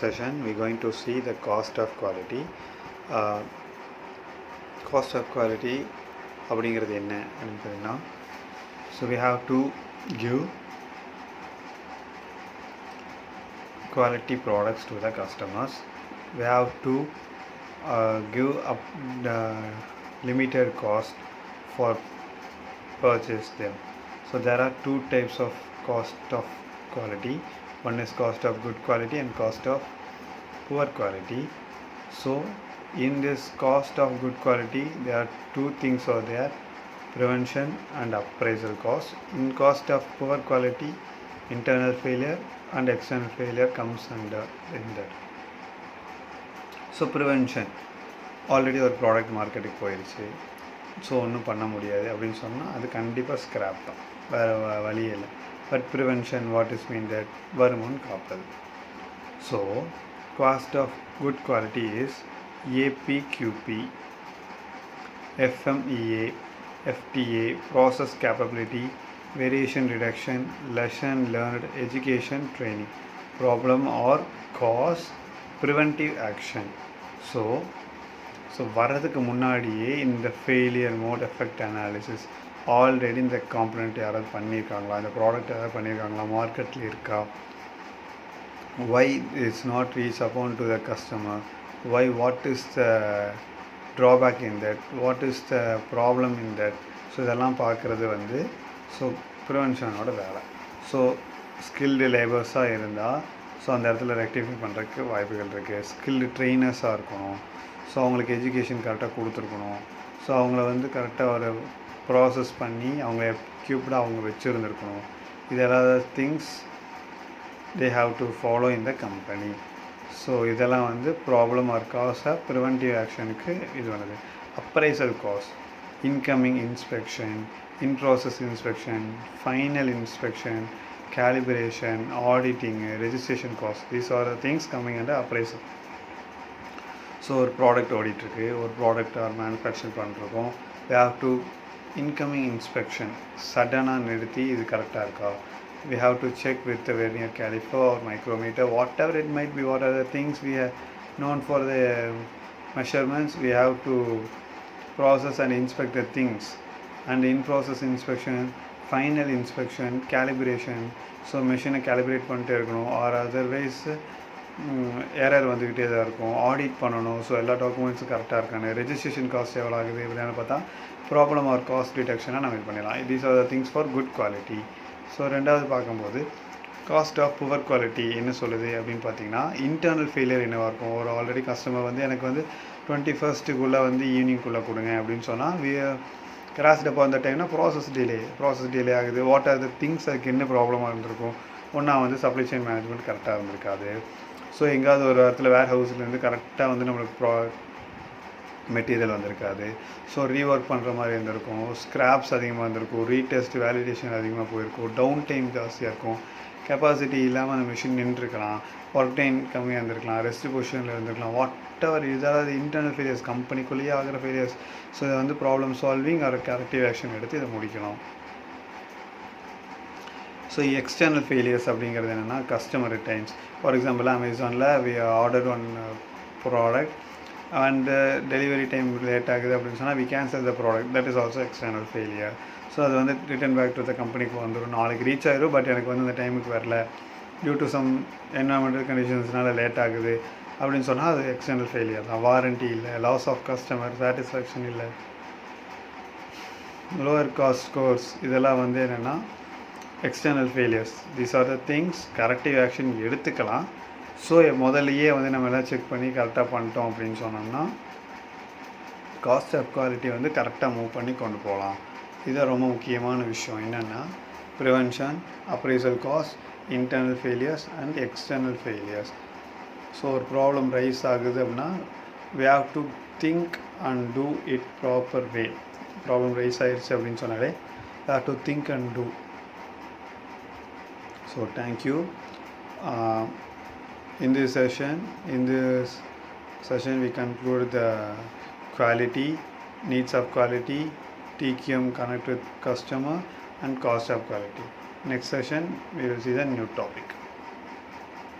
session we're going to see the cost of quality. Cost of quality அப்படிங்கிறது என்ன அப்படின்னா, so we have to give quality products to the customers. We have to give up the limited cost for purchase them. So there are two types of cost of quality. One is cost of good quality and cost of poor quality. So in this cost of good quality there are two things are there: prevention and appraisal cost. In cost of poor quality, internal failure and external failure comes under in that. So prevention, already ஒரு product மார்க்கெட்டுக்கு போயிடுச்சு, so ஒன்றும் பண்ண முடியாது அப்படின்னு சொன்னால் அது கண்டிப்பாக ஸ்க்ராப் தான், வேறு வழியே இல்லை. But prevention what is mean that வருமானு காப்பது. So cost of good quality is APQP, FMEA, FTA, process capability, variation reduction, lesson learned, education, training, problem or cause, preventive action. So வரதுக்கு முன்னாடியே இந்த failure mode effect analysis already இந்த component யாராவது பண்ணியிருக்காங்களா, இந்த product யாராவது பண்ணியிருக்காங்களா, மார்க்கெட்டில் இருக்கா, why it's not reach upon to the customer, why, what is the drawback in that, what is the problem in that. So இதெல்லாம் பார்க்குறது வந்து ஸோ ப்ரிவென்ஷனோட வேலை. ஸோ ஸ்கில்டு லேபர்ஸாக இருந்தால் ஸோ அந்த இடத்துல ரெக்டிஃபை பண்ணுறதுக்கு வாய்ப்புகள் இருக்குது. ஸ்கில்டு ட்ரெயினர்ஸாக இருக்கணும், ஸோ அவங்களுக்கு எஜுகேஷன் கரெக்டாக கொடுத்துருக்கணும், ஸோ அவங்கள வந்து கரெக்டாக ஒரு ப்ராசஸ் பண்ணி அவங்க எக்யூப்டாக அவங்க வச்சுருந்துருக்கணும். இதெல்லாம் things they have to follow in the company. So இதெல்லாம் வந்து ப்ராப்ளம் ஆர் காஸாக ப்ரிவென்டிவ் ஆக்ஷனுக்கு இது பண்ணுது. Appraisal cost, incoming inspection, in-process inspection, final inspection, calibration, auditing, registration cost. These are the things coming under appraisal. So ஒரு product ஓடிட்டுருக்கு, ஒரு product or manufacture பண்ணுறோம், we have to incoming inspection சடனாக நிறுத்தி இது கரெக்டாக இருக்கா, we have to check with the vernier caliper or micrometer, whatever it might be, what are the things we are known for the measurements, we have to process and inspect the things. And in process inspection, final inspection, calibration, so machine calibrate பண்ணிட்டே இருக்கணும், or otherwise error வந்துக்கிட்டே தான் இருக்கும், audit பண்ணணும், so எல்லா டாக்குமெண்ட்ஸும் கரெக்டாக இருக்கானு, registration cost எவ்வளோ ஆகுது இப்படின்னு பார்த்தா ப்ராப்ளம் ஆர் காஸ்ட் டிடெக்ஷனாக நம்ம இது பண்ணிடலாம். These are the things for good quality. So ரெண்டாவது பார்க்கும்போது காஸ்ட் ஆஃப் புவர் குவாலிட்டி என்ன சொல்லுது அப்படின்னு பார்த்தீங்கன்னா, இன்டர்னல் ஃபெயிலியர் என்னவாக இருக்கும். ஒரு ஆல்ரெடி கஸ்டமர் வந்து எனக்கு வந்து 21st வந்து ஈவினிங்குள்ளே கொடுங்க அப்படின்னு சொன்னால் கிராஸ் டப்போ அந்த டைம்னா ப்ராசஸ் டிலே ஆகுது. வாட் ஆர் த திங்ஸ், அதுக்கு என்ன ப்ராப்ளமாக இருந்திருக்கும். ஒன்றா வந்து சப்ளை செயின் மேனேஜ்மெண்ட் கரெக்டாக இருந்திருக்காது. ஸோ எங்கேயாவது ஒரு இடத்துல வேர் ஹவுஸ்லேருந்து கரெக்டாக வந்து நம்மளுக்கு மெட்டீரியல் வந்திருக்காது. ஸோ ரீஒர்க் பண்ணுற மாதிரி இருந்திருக்கும், ஸ்க்ராப்ஸ் அதிகமாக இருந்திருக்கும், ரீடெஸ்ட் வேலிடேஷன் அதிகமாக போயிருக்கும், டவுன் டைம் ஜாஸ்தியாக இருக்கும், கெப்பாசிட்டி இல்லாமல் அந்த மிஷின் நின்றுருக்கலாம், ஒர்க் டைம் கம்மியாக இருந்திருக்கலாம், ரெஸ்ட் பொசிஷனில் இருந்திருக்கலாம், வாட் எவர். இதாவது இன்டர்னல் ஃபெயிலியர்ஸ், கம்பெனிக்குள்ளேயே ஆகிற ஃபெயிலியர்ஸ். ஸோ இதை வந்து problem solving or corrective action எடுத்து இதை முடிக்கணும். ஸோ எக்ஸ்டர்னல் ஃபெயிலியர்ஸ் அப்படிங்கிறது என்னென்னா, கஸ்டமர் ரிட்டர்ன்ஸ். ஃபார் எக்ஸாம்பிள் அமேசானில் we order one product and delivery time late ஆகுது அப்படின்னு சொன்னால் we cancel the product, that is also external failure. So அது வந்து ரிட்டன் பேக் டு த கம்பெனிக்கு வந்துடும். நாளைக்கு ரீச் ஆயிரும், பட் எனக்கு வந்து அந்த டைமுக்கு வரல, டியூ டு சம் என்வரான்மெண்டல் கண்டிஷன்ஸ்னால லேட் ஆகுது அப்படின்னு சொன்னால் அது எக்ஸ்டர்னல் ஃபெயிலியர் தான். வாரண்ட்டி இல்லை, லாஸ் ஆஃப் கஸ்டமர் சாட்டிஸ்ஃபேக்ஷன் இல்லை, லோவர் காஸ்ட் ஸ்கோர்ஸ், இதெல்லாம் வந்து என்னென்னா external failures. These are the things corrective action எடுத்துக்கலாம். ஸோ முதல்லையே வந்து நம்ம எல்லாம் செக் பண்ணி கரெக்டாக பண்ணிட்டோம் அப்படின்னு சொன்னோம்னா காஸ்ட் ஆஃப் குவாலிட்டி வந்து கரெக்டாக மூவ் பண்ணி கொண்டு போகலாம். இது ரொம்ப முக்கியமான விஷயம். என்னென்னா prevention, appraisal cost, internal failures and external failures. So ஒரு ப்ராப்ளம் ரைஸ் ஆகுது அப்படின்னா we have to think and do it proper way. Problem rice ஆயிடுச்சு அப்படின்னு சொன்னாலே we have to think and do. So thank you. In this session we conclude the quality, needs of quality, TQM, connect with customer, and cost of quality. Next session we will see the new topic.